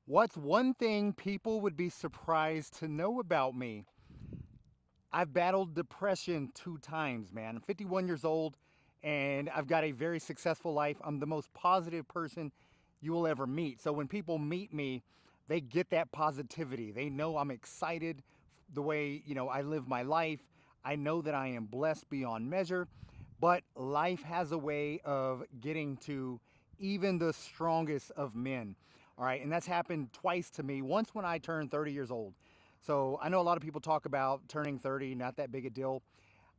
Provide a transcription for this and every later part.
What's one thing people would be surprised to know about me? I've battled depression 2 times, man. I'm 51 years old and I've got a very successful life. I'm the most positive person you will ever meet. So when people meet me, they get that positivity. They know I'm excited the way, I live my life. I know that I am blessed beyond measure, but life has a way of getting to even the strongest of men. All right, and that's happened twice to me. Once when I turned 30 years old. So I know a lot of people talk about turning 30, not that big a deal.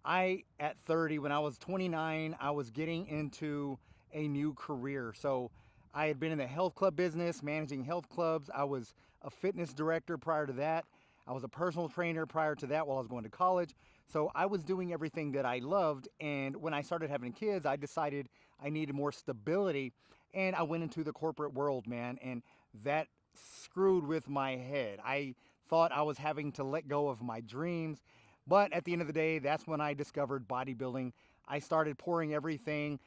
At 30, when I was 29, I was getting into a new career. So I had been in the health club business, managing health clubs. I was a fitness director prior to that. I was a personal trainer prior to that while I was going to college. So I was doing everything that I loved. And when I started having kids, I decided I needed more stability. And I went into the corporate world, man. And that screwed with my head. I thought I was having to let go of my dreams. But at the end of the day, that's when I discovered bodybuilding. I started pouring everything.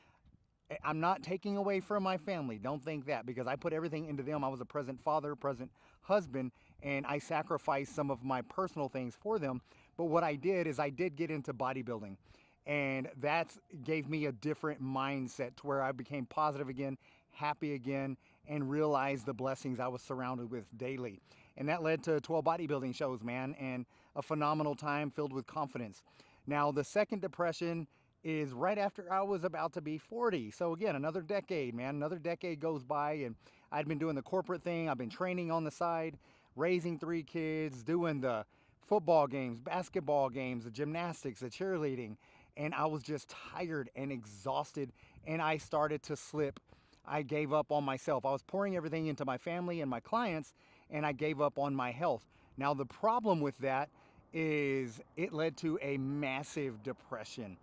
I'm not taking away from my family. Don't think that, because I put everything into them. I was a present father, present husband, and I sacrificed some of my personal things for them. But what I did is I did get into bodybuilding. And that gave me a different mindset to where I became positive again, happy again, and realized the blessings I was surrounded with daily. And that led to 12 bodybuilding shows, man, and a phenomenal time filled with confidence. Now, the second depression is right after I was about to be 40. So again, another decade, man. Another decade goes by and I'd been doing the corporate thing. I've been training on the side, raising 3 kids, doing the football games, basketball games, the gymnastics, the cheerleading, and I was just tired and exhausted and I started to slip. I gave up on myself. I was pouring everything into my family and my clients and I gave up on my health. Now the problem with that is it led to a massive depression.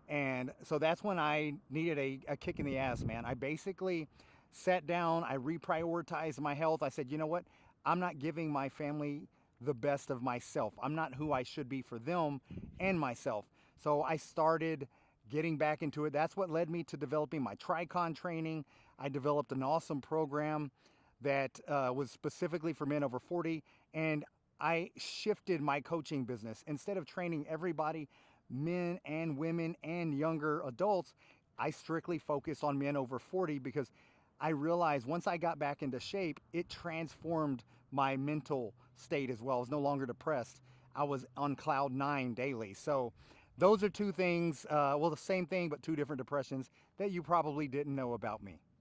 And so that's when I needed a kick in the ass, man. I basically sat down, I reprioritized my health. I said, you know what? I'm not giving my family the best of myself. I'm not who I should be for them and myself. So I started getting back into it. That's what led me to developing my Tricon training. I developed an awesome program that was specifically for men over 40. And I shifted my coaching business. Instead of training everybody, men and women and younger adults, I strictly focus on men over 40 because I realized once I got back into shape, it transformed my mental state as well. I was no longer depressed. I was on cloud nine daily. So those are two things, well, the same thing, but two different depressions that you probably didn't know about me.